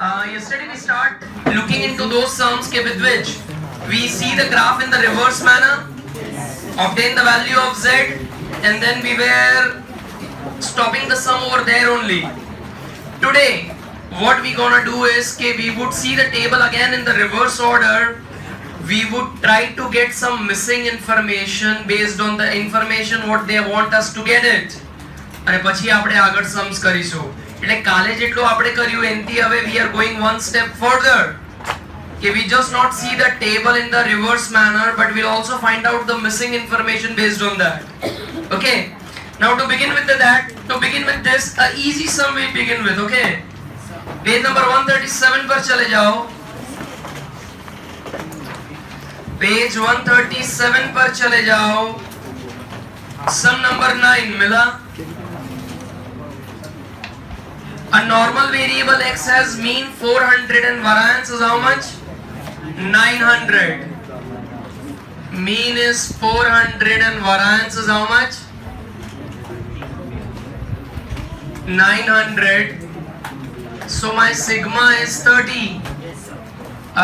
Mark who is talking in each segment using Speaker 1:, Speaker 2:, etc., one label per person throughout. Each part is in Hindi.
Speaker 1: Yesterday we start looking into those sums with which we see the graph in the reverse manner, obtain the value of z, and then we were stopping the sum over there only. Today, what we gonna do is we would see the table again in the reverse order. We would try to get some missing information based on the information what they want us to get it. અને પછી આપણે આગળ sums કરીશું. એટલે કાલે જેટલું આપણે કર્યું એનથી હવે we are going one step further. We just not see the table in the reverse manner, but we'll also find out the missing information based on that. Okay. Now to begin with this, a easy sum we begin with. Okay. Page number 137 पर चले जाओ. Page 137 पर चले जाओ. Sum number 9 मिला. A normal variable x has mean 400 and variance is how much? 900. Mean is 400 and variance is how much? 900. So my sigma is 30.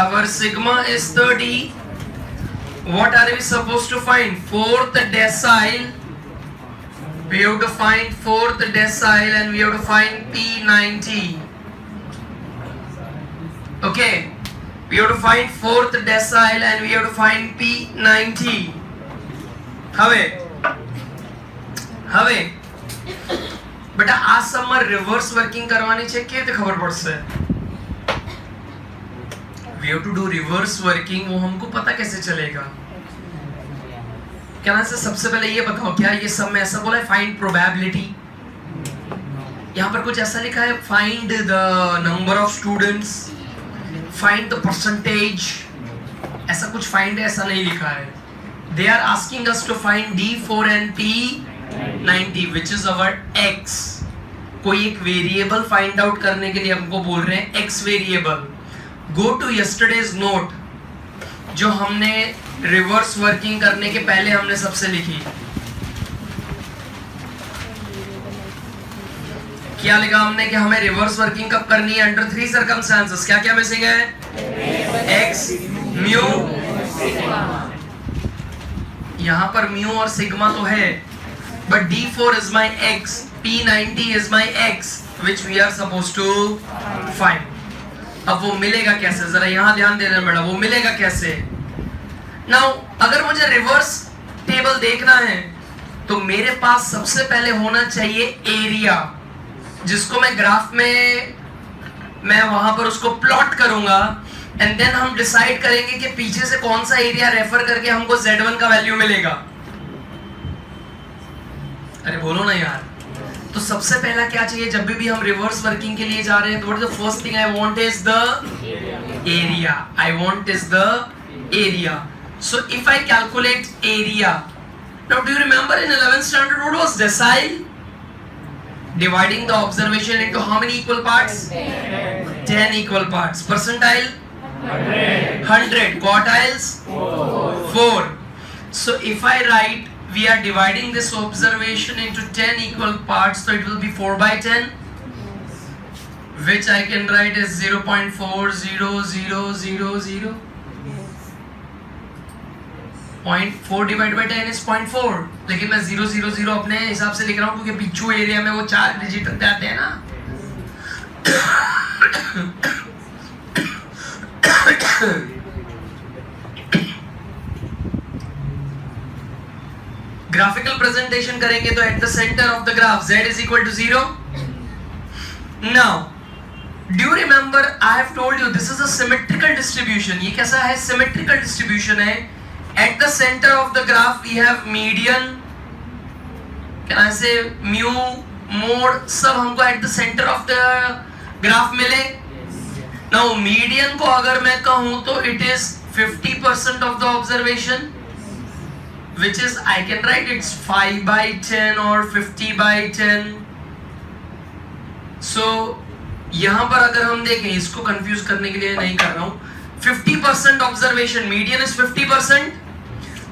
Speaker 1: Our sigma is 30. What are we supposed to find? Fourth decile. We have to find fourth decile and we have to find P90. Okay. We have to find fourth decile and we have to find P90. હવે બેટા આ સમમાં રિવર્સ વર્કિંગ કરવાની છે કેવી રીતે ખબર પડશે? We have to do reverse working. वो हमको पता कैसे चलेगा? क्या से सबसे पहले ये बताओ, क्या ये सब में ऐसा बोला है फाइंड प्रोबेबिलिटी? यहाँ पर कुछ ऐसा लिखा है find the number of students, find the percentage, ऐसा कुछ फाइंड ऐसा नहीं लिखा है. They are asking us to find D4 and P90 which is our x. कोई एक वेरिएबल फाइंड आउट करने के लिए हमको बोल रहे हैं x variable. Go to yesterday's note जो हमने रिवर्स वर्किंग करने के पहले हमने सबसे लिखी. क्या लिखा हमने कि हमें रिवर्स वर्किंग कब करनी है? Under 3 circumstances. क्या क्या मिसिंग है? x, mu. यहां पर म्यू और सिग्मा तो है, but D4 is my x, P90 is my x which we are supposed to find. अब वो मिलेगा कैसे? जरा यहां ध्यान देना बेटा, वो मिलेगा कैसे? नाउ अगर मुझे रिवर्स टेबल देखना है तो मेरे पास सबसे पहले होना चाहिए एरिया, जिसको मैं ग्राफ में मैं वहां पर उसको प्लॉट करूंगा एंड देन हम डिसाइड करेंगे कि पीछे से कौन सा एरिया रेफर करके हमको Z1 का वैल्यू मिलेगा. अरे बोलो ना यार. तो सबसे पहला क्या चाहिए जब भी हम रिवर्स वर्किंग के लिए जा रहे हैं? तो what is the first thing I want is the area. I want is the area. So if I calculate area, now do you remember in 11th standard what was decile? Dividing the observation into how many equal parts? 10 equal parts. Percentile? 100. Quartiles? 4. So if I write, we are dividing this observation into 10 equal parts, so it will be 4 by 10, which I can write as 0.400000. 0.4 divided by 10 is 0.4. लेकिन मैं 000 अपने हिसाब से लिख रहा हूँ क्योंकि पिछू एरिया में वो 4 डिजिट आते हैं ना. ग्राफिकल प्रेजेंटेशन करेंगे तो at the centre of the graph z is equal to 0. Now, do you remember I have told you this is a symmetrical distribution. ये कैसा है? Symmetrical distribution है. At the center of the graph we have median. Can I say mu, mode, सब हमको at the center of the graph मिले. Now median को अगर मैं कहूँ तो it is 50% of the observation, which is I can write it's 5 by 10 or 50 by 10. So यहाँ पर अगर हम देखें, इसको कंफ्यूज करने के लिए नहीं कर रहा हूँ, 50% ऑब्जर्वेशन, मीडियन इज 50%.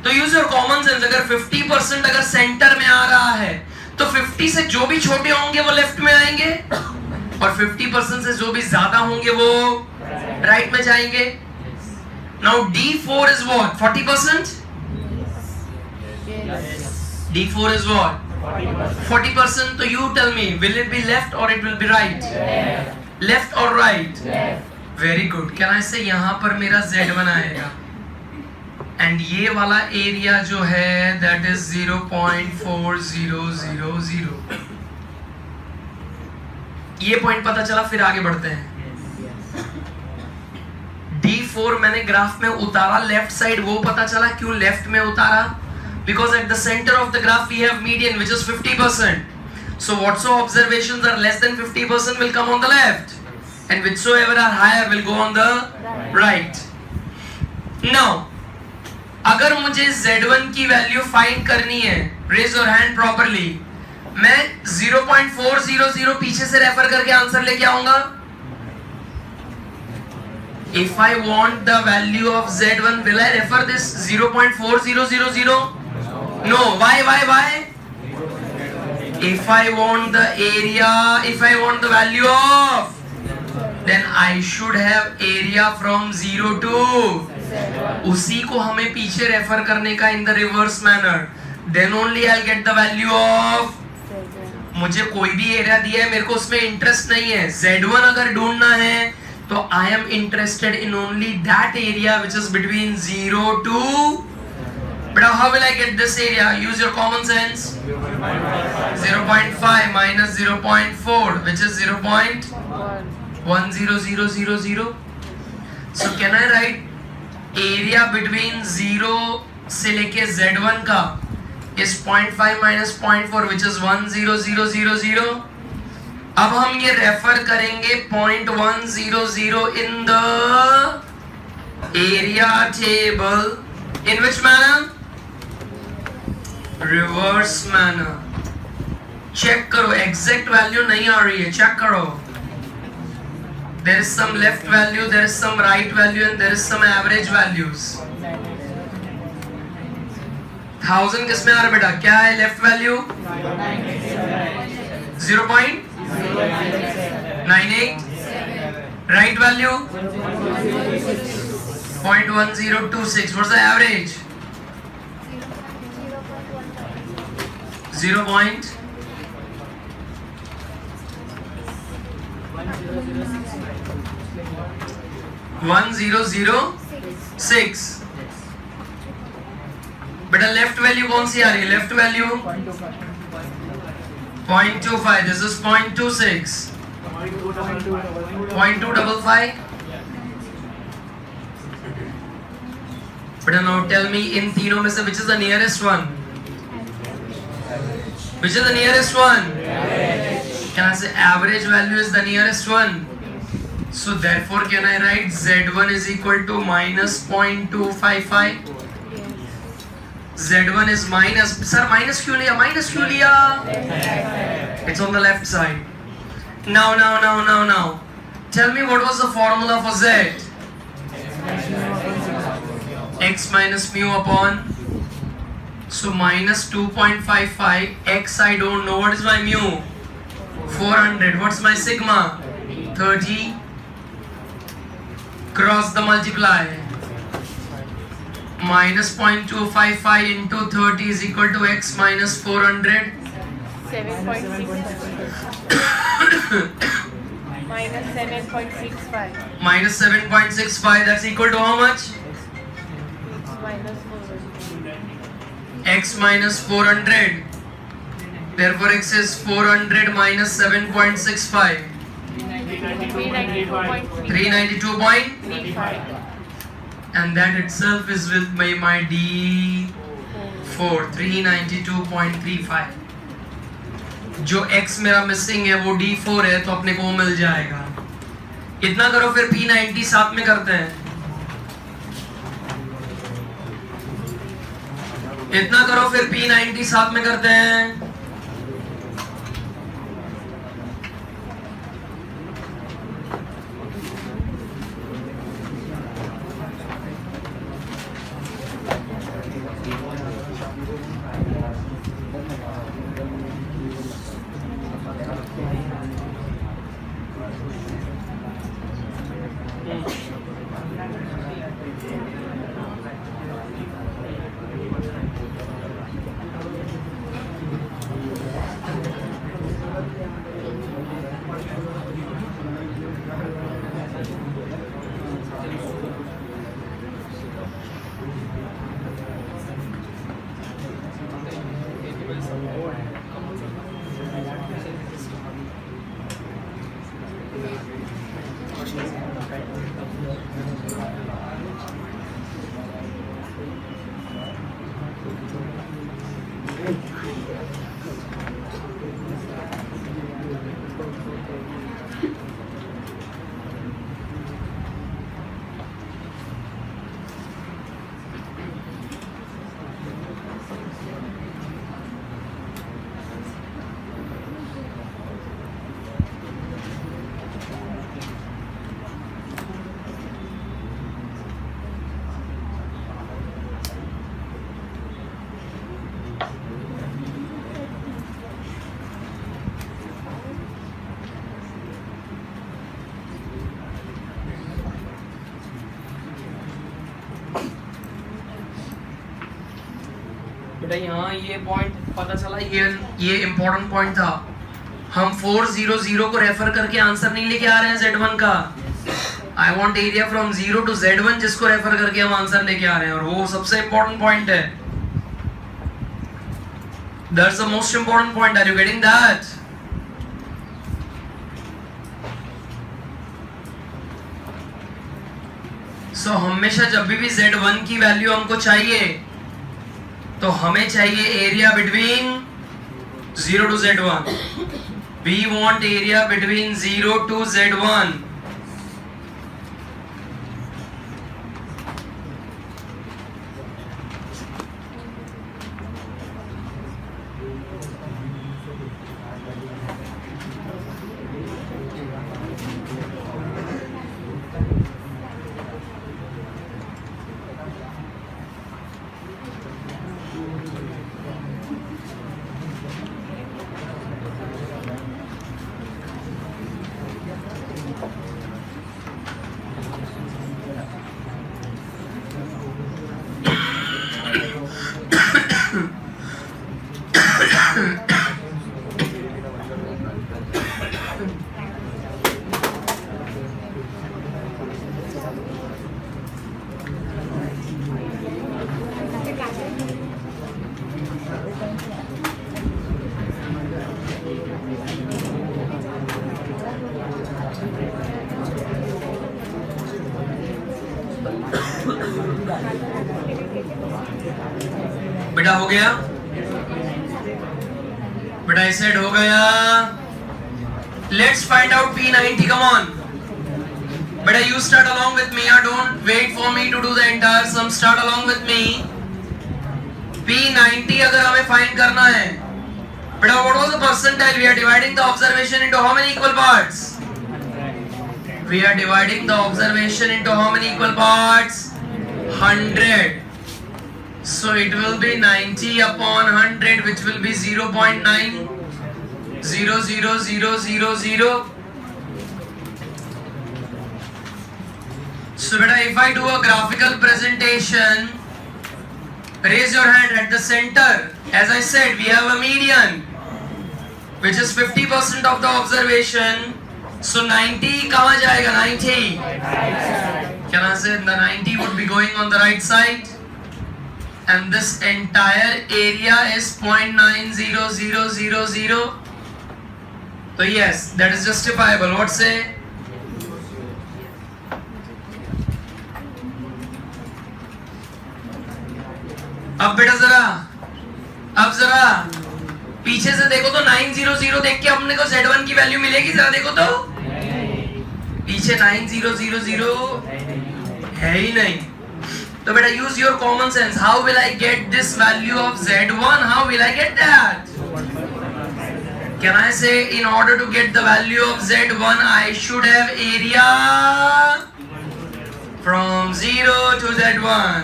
Speaker 1: तो यूज योर कॉमन सेंस. अगर 50% अगर सेंटर में आ रहा है तो 50 से जो भी छोटे होंगे वो लेफ्ट में आएंगे. और 50% से जो भी ज्यादा होंगे वो राइट में जाएंगे. Now D4 is what? 40%. D4 is what? 40%. So you tell me, will it be left or it will be right? Left or right? Very good. Can I say यहाँ पर मेरा Z1 आएगा and ये वाला एरिया जो है that is 0.4000. ये पॉइंट पता चला, फिर आगे बढ़ते हैं. D4 मैंने ग्राफ में उतारा लेफ्ट साइड, वो पता चला. क्यों लेफ्ट में उतारा? Because at the center of the graph we have median which is 50%. So whatsoever observations are less than 50% will come on the left, and whichsoever are higher will go on the right. Now, अगर मुझे Z1 की वैल्यू फाइंड करनी है, raise your hand properly, मैं 0.400 पीछे से रेफर करके आंसर लेके आऊंगा. If I want the value of Z1, will I refer this 0.4000? No. Why? If I want the area, if I want the value of, then I should have area from 0 to. उसी को हमें पीछे रेफर करने का in the reverse manner. Then only I'll get the value of. मुझे कोई भी एरिया दिया है, मेरे को उसमें इंटरेस्ट नहीं है. Z1 अगर ढूंढना है तो I am interested in only that area which is between 0 to. But how will I get this area? Use your common sense. 0.5 minus 0.4 which is 0.10000. So can I write area between 0 से लेके Z1 का is 0.5 minus 0.4 which is 10000. अब हम ये रेफर करेंगे 0.100 in the area table. In which manner? Reverse manner. Check करो, एग्जैक्ट वैल्यू नहीं आ रही है, चेक करो. There is some left value, there is some right value, and there is some average values. 1000 किसमें आ रहा है बेटा? क्या है left value? 0.98. Right value 0.1026. What's the average? 0.1006. बेटा लेफ्ट वैल्यू कौन सी आ रही है? Left value 0.25. This is 0.26. 0.255. बेटा नाउ टेल मी, इन तीनों में से which is the nearest one? Which is the nearest one? Can I say average value is the nearest one? So therefore can I write Z1 is equal to minus 0.255? Z1 is minus. Sir minus क्यों लिया? Minus क्यों लिया? It's on the left side. Now. Tell me what was the formula for Z? X minus mu upon. So minus 2.55. X I don't know. What is my mu? 400. What's my sigma? 30. Cross the multiply. Minus 0.255 into 30 is equal to X minus 400.
Speaker 2: 7.65. Minus 7.65.
Speaker 1: Minus 7.65. That's equal to how much?
Speaker 2: Minus 400.
Speaker 1: X minus 400. Therefore X is 400 minus 7.65. 392.35. And that itself is with my D4. 392.35. जो X मेरा मिसिंग है वो D4 है, तो अपने को मिल जाएगा. इतना करो, फिर P90 साथ में करते हैं. इतना करो, फिर P90 साथ में करते हैं. बेटा यहाँ ये पॉइंट पता चला, ये इम्पोर्टेंट पॉइंट था। हम 400 को रेफर करके आंसर नहीं लेके आ रहे हैं Z1 का। I want area from 0 to Z1 जिसको रेफर करके हम आंसर लेके आ रहे हैं, और वो सबसे इम्पोर्टेंट पॉइंट है। That's the most important point. Are you getting that? So हमेशा जब भी Z1 की वैल्यू हमको चाहिए तो हमें चाहिए area between 0 to Z1। We want area between 0 to Z1। बेटा हो गया? बेटा इस साइड हो गया। Let's find out P90। Come on बेटा, you start along with me. Don't wait for me to do the entire sum, start along with me. P90 अगर हमें फाइंड करना है बेटा, what was the percentile? We are dividing the observation into how many equal parts? We are dividing the observation into how many equal parts? 100. So it will be 90 upon 100, which will be 0.9000000. So beta, if I do a graphical presentation, raise your hand at the center. As I said, we have a median, which is 50% of the observation. So 90 कहाँ जाएगा? 90. Can I say the 90 would be going on the right side? And this entire area is 0.90000. So yes, that is justifiable. What say? अब बेटा अब जरा पीछे से देखो तो 900 देख के अपने को Z1 की वैल्यू मिलेगी? जरा देखो तो पीछे 9000 है ही नहीं। तो बेटा use your common sense. How will I get this value of Z1? How will I get that? Can I say in order to get the value of Z1 I should have area from 0 to Z1।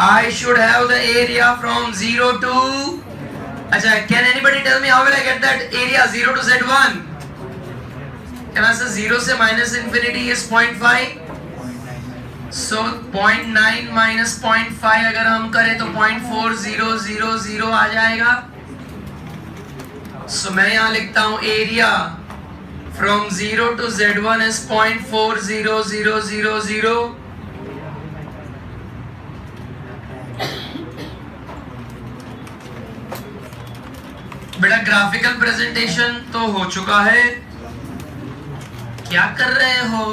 Speaker 1: I should have the area from 0 to अच्छा, can anybody tell me how will I get that area 0 to Z1? Can I say 0 से minus infinity is 0.5? So 0.9 minus 0.5 अगर हम करें तो 0.4000 आ जाएगा। So मैं यहाँ लिखता हूँ area from 0 to Z1 is 0.40000। बेटा ग्राफिकल प्रेजेंटेशन तो हो चुका है, क्या कर रहे हो?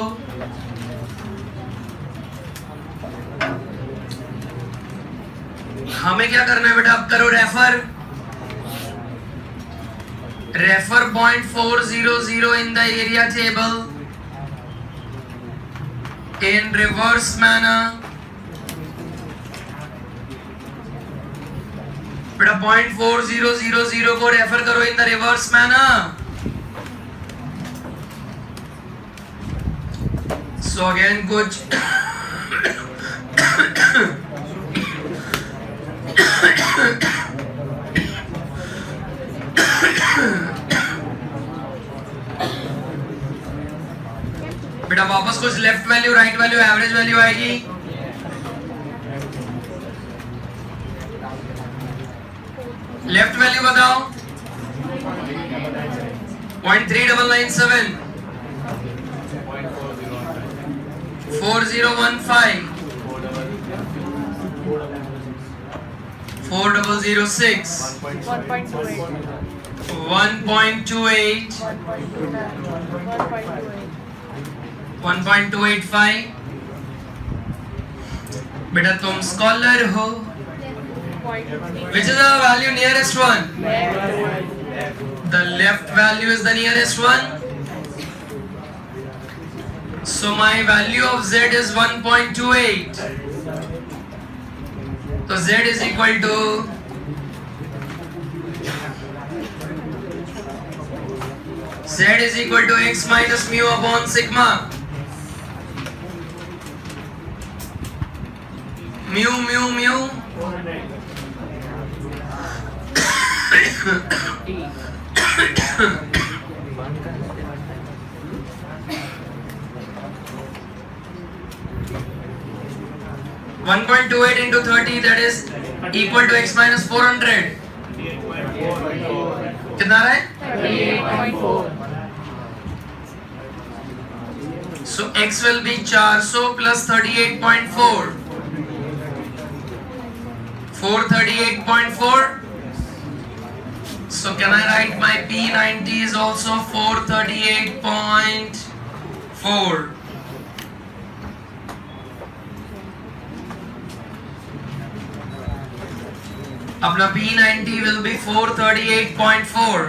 Speaker 1: हमें क्या करना है बेटा, अब करो refer 0.400 in the area table in reverse manner. बेटा 0.4000 को रेफर करो in the reverse manner. So again कुछ बेटा वापस कुछ left value, right value, average value आएगी. लेफ्ट वैल्यू बताओ. 0.3997, 4015, 4006, 1.28, 1.285. बेटा तुम स्कॉलर हो. Which is the value nearest one? The left value is the nearest one. So my value of Z is 1.28. So Z is equal to x minus mu upon sigma. Mu. 1.28 into 30, that is equal to x minus 400. कितना रहा है?
Speaker 2: 38.4.
Speaker 1: So x will be 400 plus 38.4. 438.4. So can I write my P90 is also 438.4. अपना P90 will be 438.4.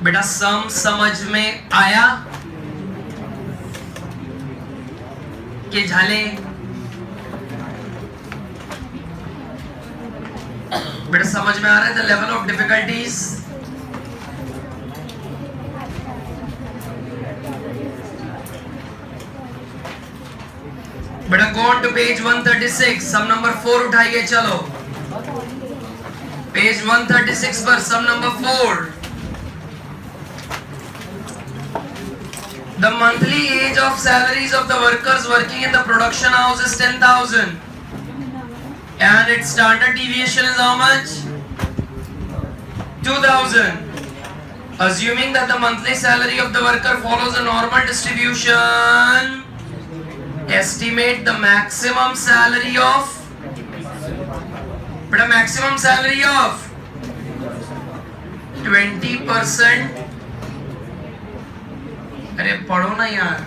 Speaker 1: बेटा सम समझ में आया कि झाले? बेटा समझ में आ रहा है द लेवल ऑफ डिफिकल्टीज? बेटा go on to page 136, sum number 4 उठाइए. चलो पेज 136 पर sum number 4. The monthly age of salaries of the workers working in the production house is 10,000. And its standard deviation is how much? 2,000. Assuming that the monthly salary of the worker follows a normal distribution, estimate the maximum salary of. But a maximum salary of 20%. अरे पढ़ो ना यार.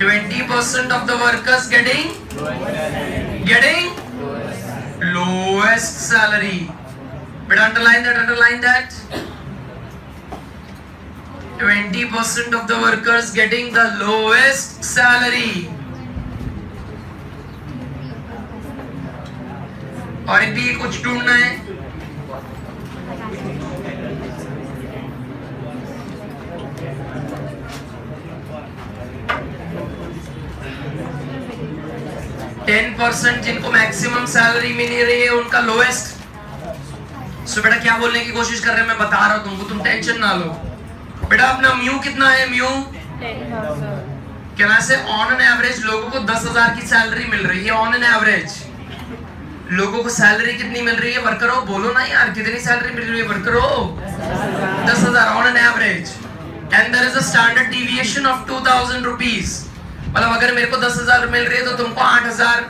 Speaker 1: 20% of the workers getting lowest salary. But underline that. 20% of the workers getting the lowest salary. और भी कुछ ढूंढना है. %, जिनको मैक्सिमम सैलरी मिल रही है उनका लोएस्ट. सो बेटा क्या बोलने की कोशिश कर रहे हैं मैं बता रहा हूं तुमको, तुम टेंशन ना लो. बेटा अपना म्यू कितना है? म्यू
Speaker 2: 10,000.
Speaker 1: कहना से ऑन एन एवरेज लोगों को 10,000 की सैलरी मिल रही है. ऑन एन एवरेज लोगों को सैलरी कितनी मिल रही है? वर्करों बोलो ना यार, कितनी सैलरी मिल रही है वर्करों? 10,000 on an average. And there is a standard deviation of 2,000 rupees. मतलब अगर मेरे को 10,000 मिल रही है तो तुमको 8,000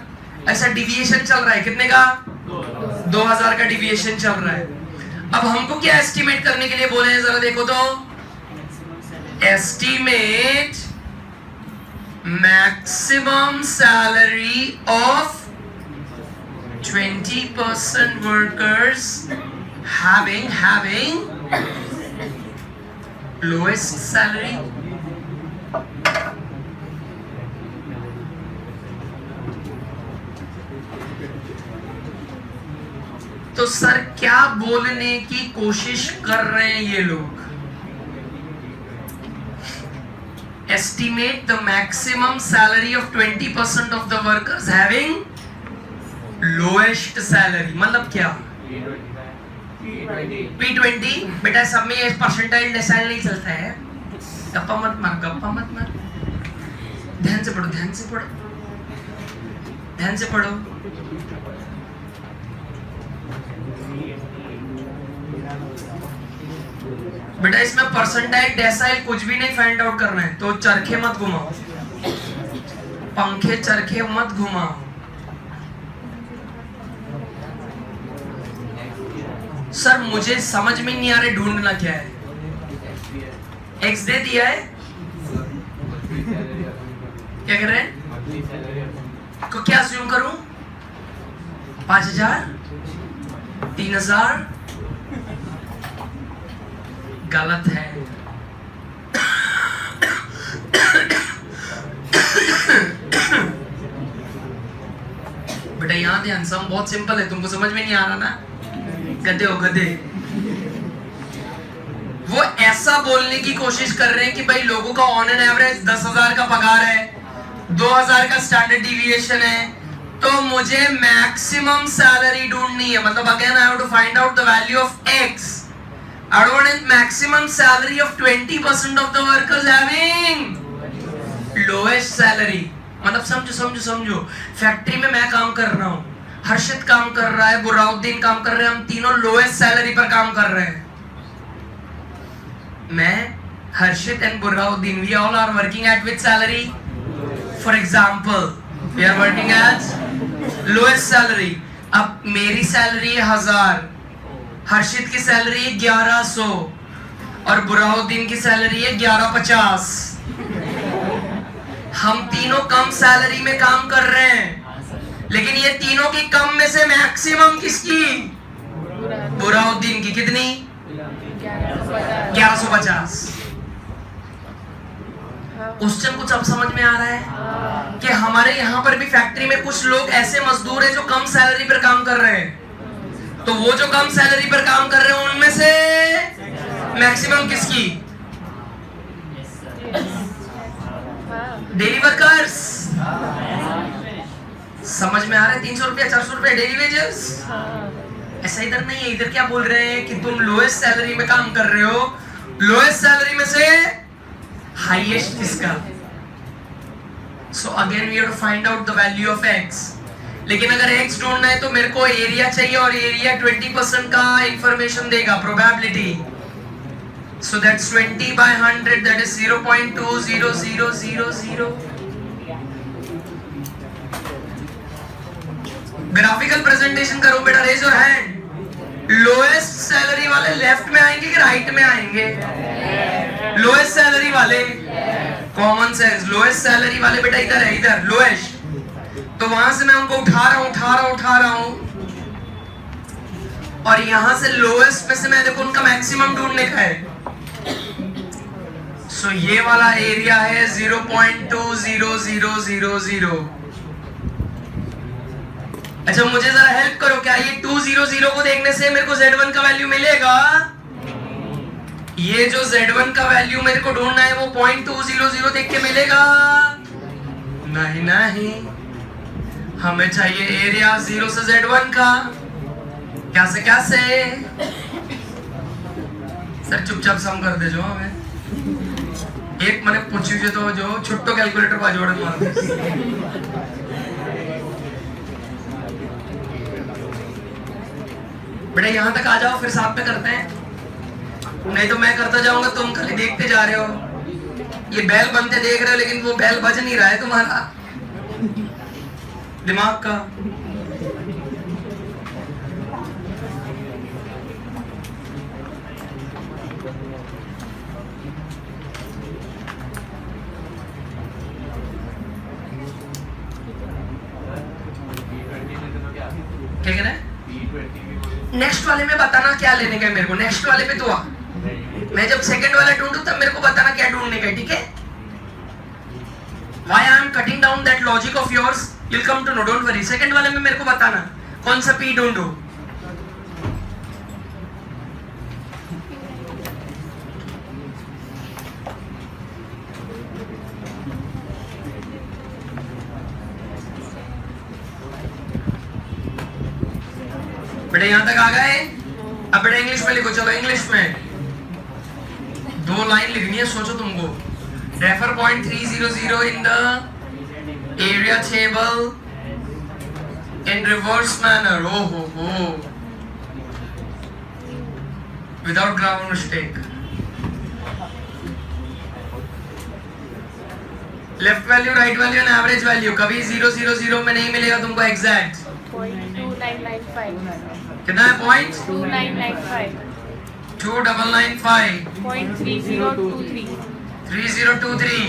Speaker 1: ऐसा डिविएशन चल रहा है. कितने का? 2,000 का डिविएशन चल रहा है. अब हमको क्या एस्टिमेट करने के लिए बोले हैं जरा देखो तो. Estimate maximum salary of 20% workers having lowest salary. तो सर क्या बोलने की कोशिश कर रहे हैं ये लोग? Estimate the maximum salary of 20% of the workers having lowest salary. मतलब क्या? P20 बेटा सब में ये परसेंटाइल डेसाइल नहीं चलता है. गप्पा मत मार. ध्यान से पढ़ो. बेटा इसमें परसेंटाइल डेसाइल कुछ भी नहीं फाइंड आउट करना है, तो चरखे मत घुमाओ, पंखे चरखे मत घुमाओ. सर मुझे समझ में नहीं आ रहा ढूंढना क्या है. एक्स दे दिया है, क्या कर रहे हैं? को क्या अज्यूम करूं? 5000 3000 गलत है. बेटा यहाँ ध्यान, सम बहुत सिंपल है, तुमको समझ में नहीं आ रहा ना? गधे हो गधे. वो ऐसा बोलने की कोशिश कर रहे हैं कि भाई लोगों का ऑन एन एवरेज 10,000 का पगार है, 2,000 का स्टैंडर्ड डिविएशन है, तो मुझे मैक्सिमम सैलरी ढूंढनी है. मतलब again I have to find out the value of x. I want maximum salary of 20% of the workers having lowest salary. मतलब समझो. फैक्ट्री में मैं काम कर रहा हूँ, हर्षित काम कर रहा है, बुराउद्दीन काम कर रहे हैं, हम तीनों लोएस्ट सैलरी पर काम कर रहे हैं. मैं, हर्षित and बुराउद्दीन, we all are working at which salary? For example, we are working at lowest salary. अब मेरी सैलरी है 1000, हर्षित की सैलरी है 1100 और बुराउद्दीन की सैलरी है 1150. हम तीनों कम सैलरी में काम कर रहे हैं, लेकिन ये तीनों की कम में से मैक्सिमम किसकी? बुराउद्दीन की. कितनी? 1150. क्वेश्चन कुछ अब समझ में आ रहा है कि हमारे यहाँ पर भी फैक्ट्री में कुछ लोग ऐसे मजदूर हैं जो कम सैलरी पर काम कर रहे हैं. तो वो जो कम सैलरी पर काम कर रहे हैं उनमें से मैक्सिमम किसकी? Daily workers. समझ में आ रहा है? 300 रुपया 400 रुपया डेली वेजेस. ऐसा इधर नहीं है. इधर क्या बोल रहे हैं कि तुम लोएस्ट सैलरी में काम कर रहे हो, लोएस्ट सैलरी में से हाईएस्ट किसका? So again we have to find out the value of x. लेकिन अगर x ढूंढना है तो मेरे को एरिया चाहिए, और एरिया 20% का इंफॉर्मेशन देगा, probability. So that's 20 by 100, that is 0.20000. Graphical presentation करो बेटा. Raise your hand. Lowest salary वाले लेफ्ट में आएंगे कि राइट में आएंगे? लोएस्ट सैलरी वाले. Common sense. लोएस्ट सैलरी वाले बेटा इधर है, इधर लोएस्ट. तो वहां से मैं उनको उठा रहा हूं और यहां से लोएस्ट में से मैं देखो उनका मैक्सिमम ढूंढने का है. सो ये वाला एरिया है 0.20000. अच्छा मुझे जरा हेल्प करो, क्या ये 200 को देखने से मेरे को Z1 का वैल्यू मिलेगा? ये जो Z1 का वैल्यू मेरे को ढूंढना है वो 0.200 देख के मिलेगा? नहीं, हमें चाहिए एरिया 0 से Z1 का. कैसे? सर चुपचाप सम कर दे जो हमें. एक मैंने पूछी तो जो छुट्टो कैलकुलेटर का जोड़ मार दे. बेटा यहाँ तक आ जाओ, फिर साथ में करते हैं. नहीं तो मैं करता जाऊंगा, तुम खाली देखते जा रहे हो. ये बैल बनते देख रहे हो, लेकिन वो बैल बज नहीं रहा है तुम्हारा दिमाग का. नेक्स्ट वाले में बताना क्या लेने का है मेरे को, नेक्स्ट वाले पे तू आ, मैं जब सेकंड वाला ढूंढूं तब मेरे को बताना क्या ढूंढने का है, ठीक है? Why I am cutting down that logic of yours, you'll come to know, don't worry. Second वाले में मेरे को बताना कौन सा P ढूंढूं। बेटा यहां तक आ गए? अब बेटा इंग्लिश में लिखो, चलो इंग्लिश में 2 लाइन लिखनी है, सोचो तुमको। Refer point 300 in the area table in reverse manner. ओ हो without grammar mistake. Left value, right value and average value कभी 0 0 0 में नहीं मिलेगा तुमको एग्जैक्ट।
Speaker 2: 0.2995
Speaker 1: कितना है पॉइंट?
Speaker 2: 2995
Speaker 1: 2995
Speaker 2: 0.3023
Speaker 1: 3023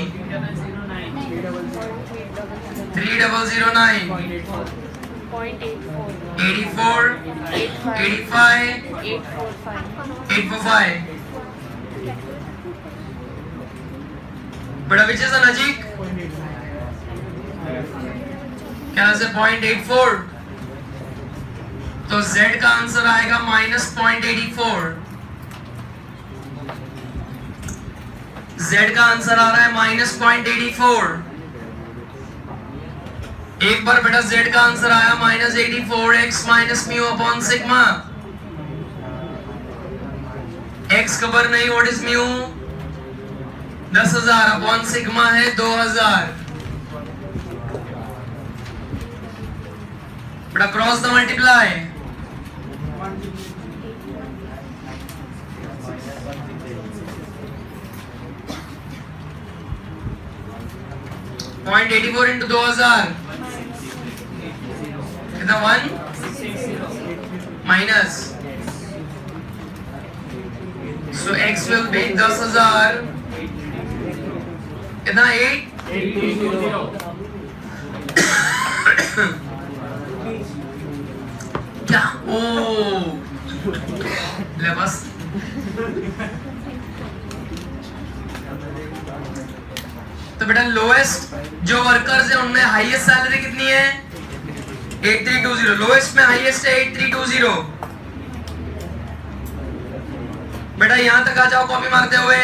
Speaker 1: 3009
Speaker 2: 0.84
Speaker 1: 84 85
Speaker 2: 845
Speaker 1: 845। बड़ा विच इज नजीक क्या से 0.84, तो Z का आंसर आएगा -0.84। Z का आंसर आ रहा है -0.84। एक बार बेटा Z का आंसर आया -84x minus mu upon sigma. x खबर नहीं, what is mu? 10,000 upon sigma है 2000। बेटा cross the multiply. Point 84 into 2000 कितना? 1 minus, so x will be 10,000 कितना? 8 क्या? ओ ले बस। तो बेटा लोएस्ट जो वर्कर्स है उनमें हाईएस्ट सैलरी कितनी है? 8320। लोएस्ट में हाईएस्ट है 8320। बेटा यहां तक आ जाओ कॉपी मारते हुए।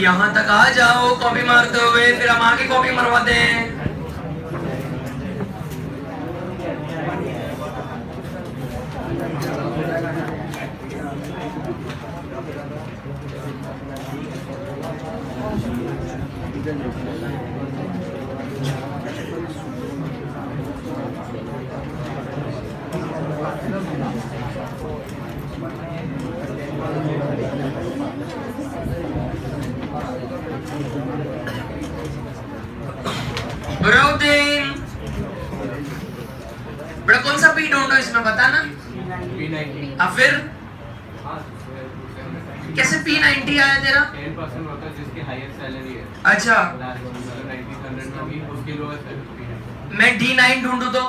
Speaker 1: यहां तक आ जाओ कॉपी मारते हुए, फिर हम आगे कॉपी मरवाते हैं। बेटा कौन सा पी ढूंढो इसमें बताना। अब फिर कैसे P90 आया तेरा?
Speaker 3: 10% वर्कर जिसकी हाईएस्ट सैलरी है।
Speaker 1: अच्छा
Speaker 3: 1900 में उसकी लोएस्ट है।
Speaker 1: मैं D9 ढूंढूं तो?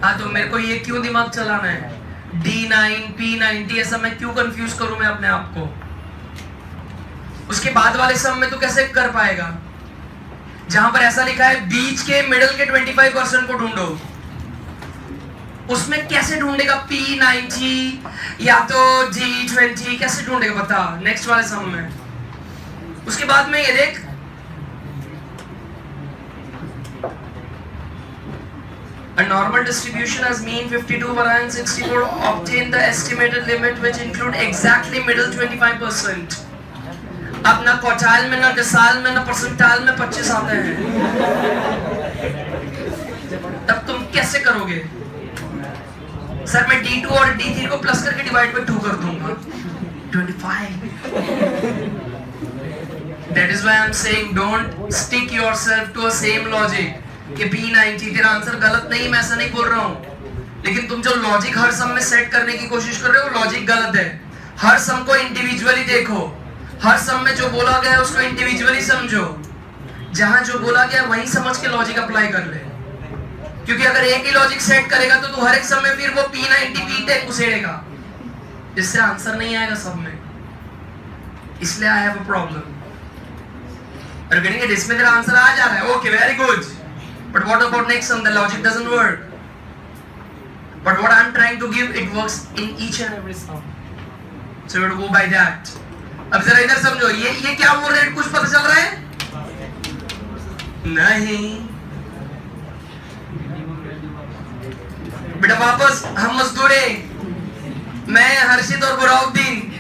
Speaker 1: हाँ तो मेरे को ये क्यों दिमाग चलाना है? D9 P90 ऐसा मैं क्यों कंफ्यूज करूं मैं अपने आप को? उसके बाद वाले सम में तो कैसे कर पाएगा? जहां पर ऐसा लिखा है बीच के मिडिल के 25% को ढूंढो, उसमें कैसे ढूंढेगा P90 या तो D20? कैसे ढूंढेगा बता नेक्स्ट वाले सम में। उसके बाद में ये देख a normal distribution has mean 52 variance 64 obtain the estimated limit which include exactly middle 25%। अब ना क्वार्टाइल में ना डेसाइल में ना परसेंटाइल में 25 आते हैं, तब तुम कैसे करोगे? सर मैं D2 और D3 को प्लस करके डिवाइड बाय 2 कर दूंगा 25। That is why I am saying don't stick yourself to a same logic कि P90 तेरा आंसर गलत नहीं, मैं ऐसा नहीं बोल रहा हूँ, लेकिन तुम जो लॉजिक हर सम में सेट करने की कोशिश कर रहे हो लॉजिक गलत है। हर सम को इंडिविजुअली देखो, हर सम में जो बोला गया है उसको इंडिविजुअली समझो, जहां जो बोला गया वहीं समझ के लॉजिक अप्लाई कर ले। क्योंकि अगर एक ही लॉजिक सेट करेगा तो तू हर एक समय फिर वो P90 P10 उसेड़ेगा, जिससे आंसर नहीं आएगा सब में। इसलिए आई हैव अ प्रॉब्लम। और कहेंगे इसमें तेरा आंसर आ जा रहा है, okay very good, but what about next sum, the logic doesn't work, but what I am trying to give it works in each and every sum, so you go by that. अब जरा इधर समझो, ये क्या बोल रहे हैं, कुछ पता चल रहा है? नहीं बेटा, वापस हम मजदूरे, मैं हर्षित और बुराउद्दीन,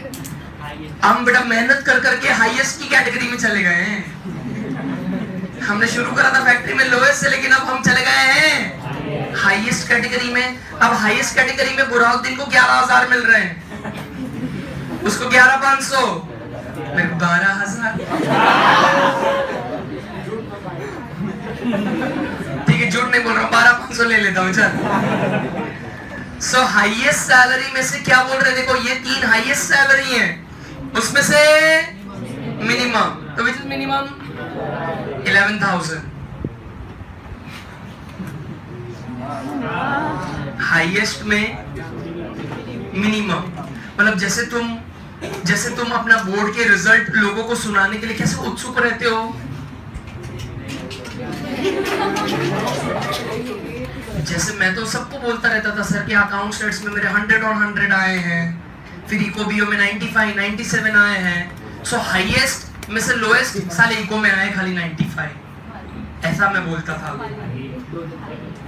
Speaker 1: हम बेटा मेहनत कर करके हाईएस्ट की कैटेगरी में चले गए हैं। हमने शुरू करा था फैक्ट्री में लोएस्ट से, लेकिन अब हम चले गए हैं हाईएस्ट कैटेगरी में। अब हाईएस्ट कैटेगरी में बुराउद्दीन को 11,000 मिल रहे हैं, उसको 11,500, मेरे को 12,000। ठीक है, झूठ नहीं बोल रहा हूँ, 12,500 ले लेता हूँ, चल। सो हाईएस्ट सैलरी में से क्या बोल रहे हैं, देखो ये 3 हाईएस्ट सैलरी है, उसमें से मिनिमम, तो विच इज मिनिमम 11,000। हाईएस्ट में मिनिमम, मतलब जैसे तुम अपना बोर्ड के रिजल्ट लोगों को सुनाने के लिए कैसे उत्सुक रहते हो, जैसे मैं तो सबको बोलता रहता था सर कि अकाउंट स्टेट्स में मेरे 100 और 100 आए हैं, फिर इको बीओ में 95 97 आए हैं, सो हाईएस्ट में से लोएस्ट साले इको में आए खाली 95। ऐसा मैं बोलता था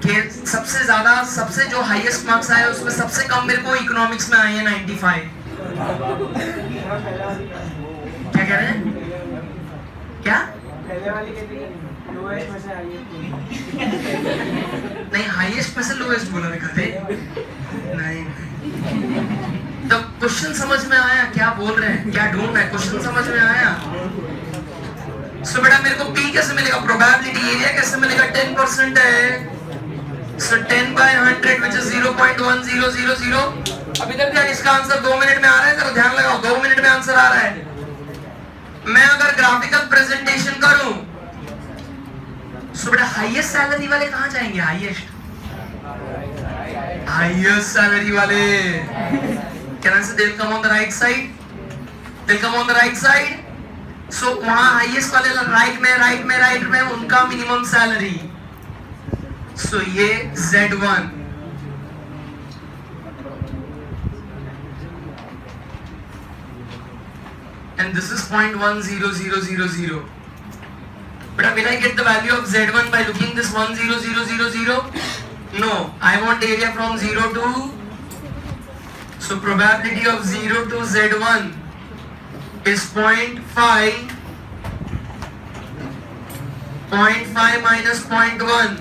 Speaker 1: कि सबसे ज्यादा, सबसे जो हाईएस्ट मार्क्स आए उसमें सबसे कम मेरे को इकोनॉमिक्स में आए हैं 95। क्या कह रहे हैं, क्या
Speaker 4: पहले वाली कैटेगरी लोएस्ट में से
Speaker 1: नहीं, हाईएस्ट में से लोएस्ट बोला देखा थे, नहीं तब क्वेश्चन समझ में आया क्या बोल रहे हैं, क्या ढूंढ रहे हैं, क्वेश्चन समझ में आया। सो बेटा मेरे को P कैसे मिलेगा, प्रोबेबिलिटी एरिया कैसे मिलेगा, 10% है, सो 10/100 which is 0.1000। अब इधर ध्यान, इसका आंसर 2 मिनट में आ रहा है, जरा ध्यान लगाओ, 2 मिनट में आंसर आ रहा है। मैं अगर ग्राफिकल प्रेजेंटेशन करूं, सो बेटा हाईएस्ट सैलरी वाले कहां जाएंगे, हाईएस्ट सैलरी वाले, can I say they'll come on the right side, they'll come on the right side, so वहां हाईएस्ट वाले राइट में उनका मिनिमम सैलरी, सो ये Z1, and this is 0.10000। But will I get the value of Z1 by looking this 10000? No, I want area from 0 to, so probability of 0 to Z1 is 0.5, 0.5 minus 0.1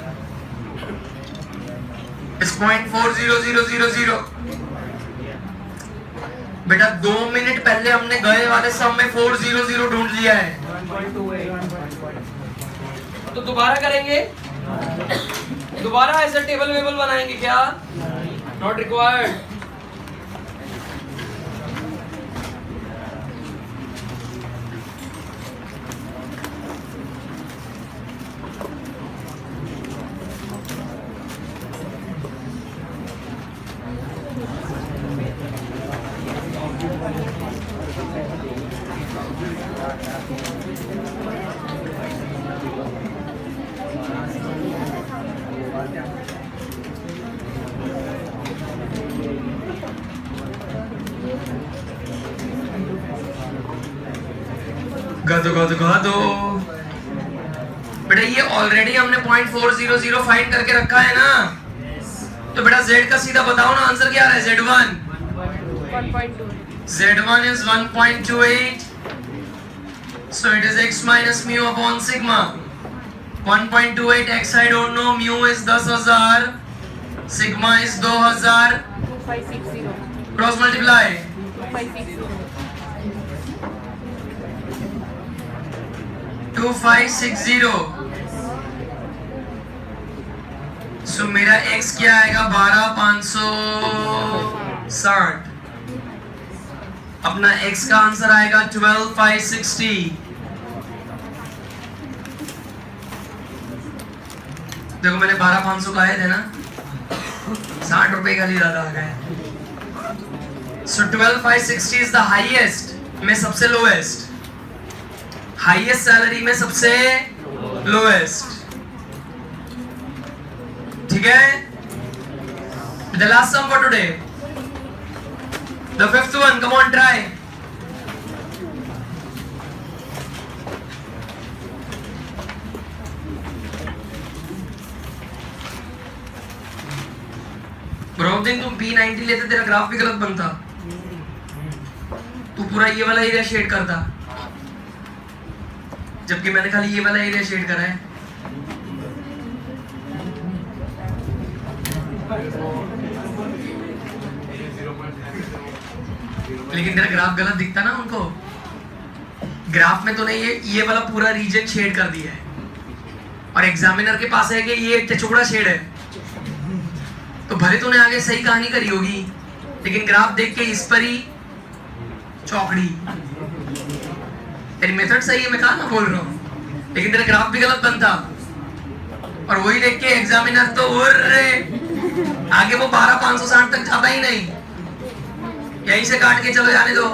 Speaker 1: is 0.40000। बेटा 2 मिनट पहले हमने गए वाले सम में 400 ढूंढ लिया है,
Speaker 4: 1.28
Speaker 1: तो दोबारा करेंगे, दोबारा ऐसा टेबल वेबल बनाएंगे क्या, नॉट रिक्वायर्ड। दो बेटा, ये ऑलरेडी हमने 0.400 फाइंड करके रखा है ना, तो बेटा Z का सीधा बताओ ना, आंसर क्या आ रहा है, Z1 is 1.28, so it is x minus mu upon sigma। 1.28 x I don't know, mu is 10,000, sigma is 2,000,
Speaker 2: 2560
Speaker 1: cross multiply 2560। सो मेरा x क्या आएगा, 12,560, अपना x का आंसर आएगा 12,560। देखो मैंने 12,500 का आए थे ना, 60 रुपए खाली ज्यादा आ गए। सो 12,560 इज द हाईएस्ट में सबसे लोएस्ट, हाईएस्ट सैलरी में सबसे लोएस्ट। ठीक है, the last sum for today, the fifth one, come on try. Bro दिन तुम P90 लेते तेरा ग्राफ भी गलत बनता, तू पूरा ये वाला एरिया शेड करता, जबकि मैंने खाली ये वाला एरिया शेड करा है। लेकिन तेरा ग्राफ गलत दिखता ना उनको, ग्राफ में तूने ये वाला पूरा रीजन शेड कर दिया है, और एग्जामिनर के पास है कि ये टुकड़ा शेड है, तो भले तूने आगे सही कहानी करी होगी, लेकिन ग्राफ देख के इस पर ही चौकड़ी। तेरी मेथड सही है, मैं कहा ना बोल रहा हूँ, लेकिन तेरा ग्राफ भी गलत बनता, और वही देख के एग्जामिनर तो आगे वो 12,560 तक जाता ही नहीं, यहीं से काट के चलो जाने दो।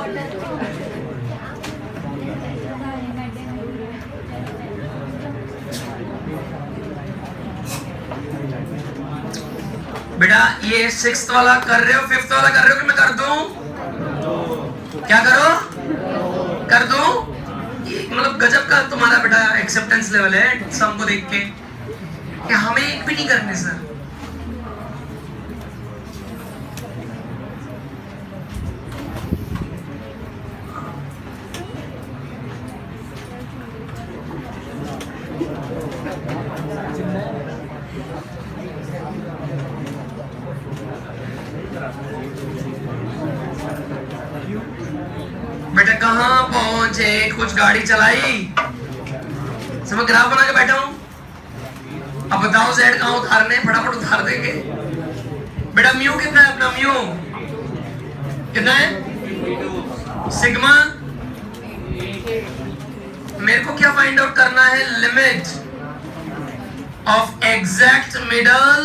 Speaker 1: बेटा ये 6th वाला कर रहे हो, 5th वाला कर रहे हो कि मैं कर दूं? क्या करो? कर दूं? मतलब गजब का तुम्हारा बेटा एक्सेप्टेंस लेवल है सम को देख के, कि हमें एक भी नहीं करने सर। बेटा कहाँ पहुंचे, कुछ गाड़ी चलाई, सब ग्राफ बना के बैठा हूं, अब बताओ जेड कहाँ उतारने, फटाफट उतार देंगे। बेटा म्यू कितना है अपना, म्यू कितना है, सिग्मा, मेरे को क्या फाइंड आउट करना है, limit of exact middle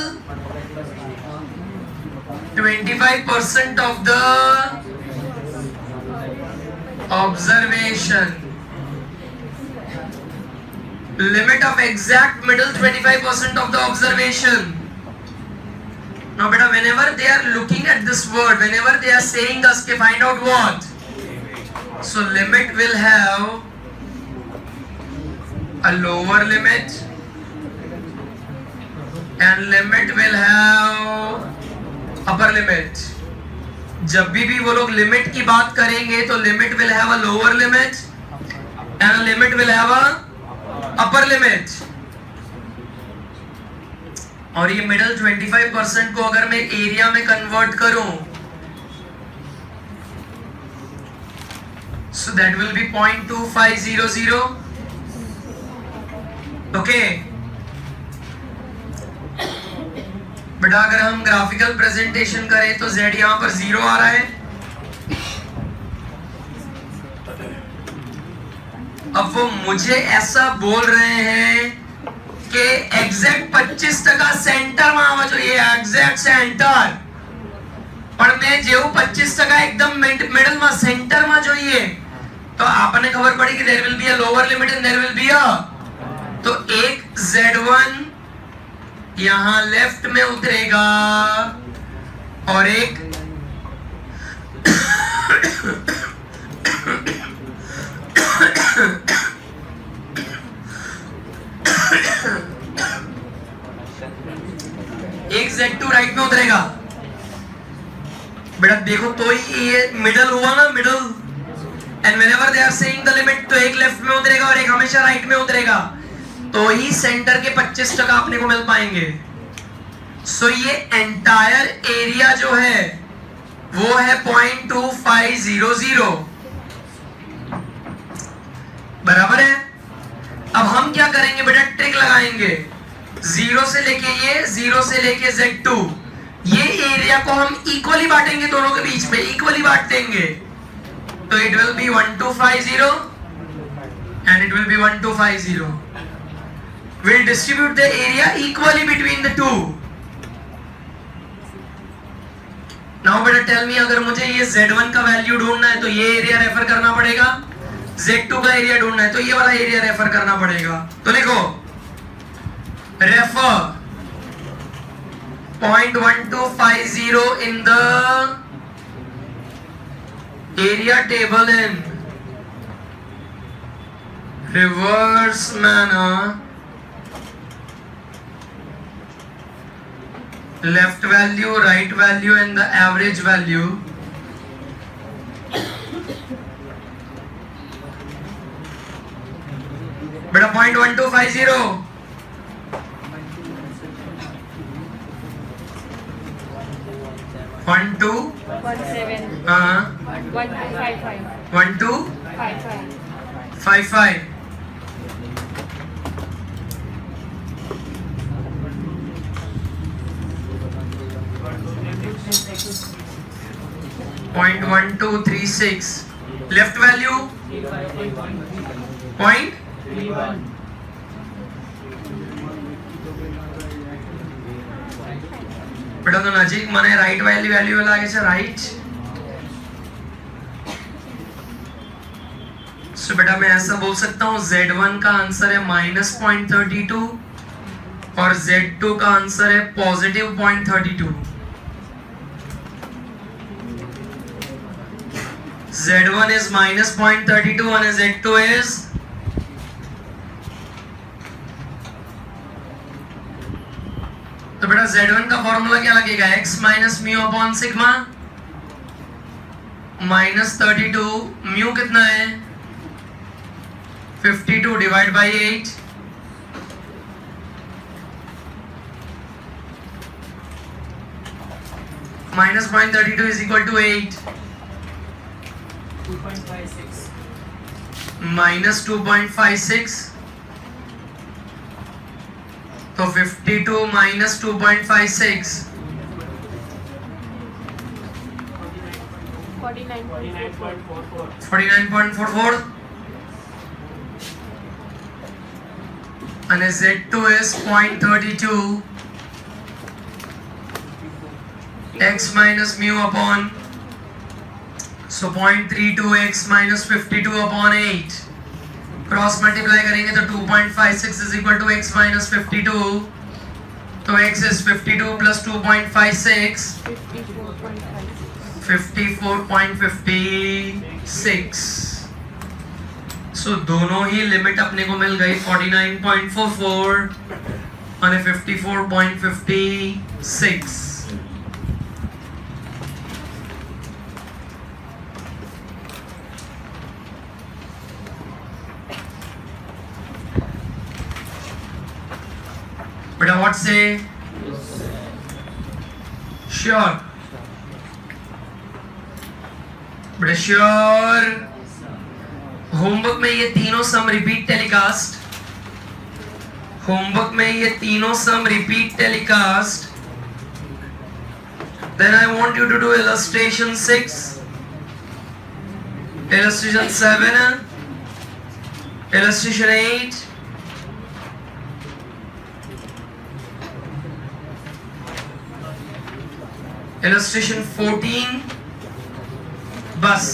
Speaker 1: 25% of the observation, limit of exact middle 25% of the observation. Now beta, whenever they are looking at this word, whenever they are saying us to find out what, so limit will have a lower limit and limit will have upper limit. जब भी वो लोग लिमिट की बात करेंगे तो limit will have a lower limit and limit will have a upper limit. और ये मिडल 25% को अगर मैं एरिया में कन्वर्ट करूं, so that will be 0.2500. Okay बेटा, अगर हम ग्राफिकल प्रेजेंटेशन करें तो z यहां पर 0 आ रहा है। अब वो मुझे ऐसा बोल रहे हैं कि एग्जैक्ट 25% सेंटर में आवा चाहिए, एग्जैक्ट सेंटर, पर मैं जो 25% एकदम मिडल में सेंटर में જોઈએ, तो आपने खबर पड़ी कि there will be a lower limit and there will be a, तो एक z1 यहां लेफ्ट में उतरेगा और एक एक z2 राइट में उतरेगा। बेटा देखो, तो ही ये मिडल हुआ ना, middle, and whenever they are saying the limit, तो एक लेफ्ट में उतरेगा और एक हमेशा राइट में उतरेगा, तो ही सेंटर के 25% अपने को मिल पाएंगे। सो ये एंटायर एरिया जो है वो है 0.2500, बराबर है। अब हम क्या करेंगे बेटा, ट्रिक लगाएंगे, 0 से लेके ये, 0 से लेके z2, ये एरिया को हम इक्वली बांटेंगे, दोनों के बीच में इक्वली बांट देंगे, तो it will be 1250 and it will be 1250। will distribute the area equally between the two. Now बेटा tell me, अगर मुझे ये Z1 का वैल्यू ढूंढना है तो ये एरिया रेफर करना पड़ेगा, Z2 का एरिया ढूंढना है तो ये वाला एरिया रेफर करना पड़ेगा. तो लिखो refer 0.1250 in the area table in reverse manner. Left value, right value and the average value. बेटा 0.1250 1 2
Speaker 2: 17. 1255.
Speaker 1: 1 2
Speaker 2: 55.
Speaker 1: 55. Point 1236. Left value point बेटा तो नजीक माने राइट वैल्यू लागे છે राइट. सो बेटा मैं ऐसा बोल सकता हूँ Z1 का आंसर है -0.32 और Z2 का आंसर है +0.32. Z1 is -0.32 and Z2 is तो बेटा Z1 का फॉर्मूला क्या लगेगा x minus mu upon sigma -32. Mu कितना है 52 divide by 8. -0.32 is equal to 8.
Speaker 4: 2.56.
Speaker 1: -2.56. तो 52 minus 2.56
Speaker 2: 49.44.
Speaker 1: 49.44 and Z2 is 0.32 x minus mu upon so 0.32 x minus 52 upon 8 cross multiply करेंगे तो 2.56 is equal to x minus 52. तो x is 52 plus 2.56 54.56. सो दोनों ही लिमिट अपने को मिल गई 49.44 और 54.56. बेटा व्हाट से श्योर बेटा श्योर. होमवर्क में ये तीनों सम रिपीट टेलीकास्ट. होमवर्क में ये तीनों sum repeat telecast. Then I want you to do illustration 6, illustration 7, illustration 8, illustration 14. बस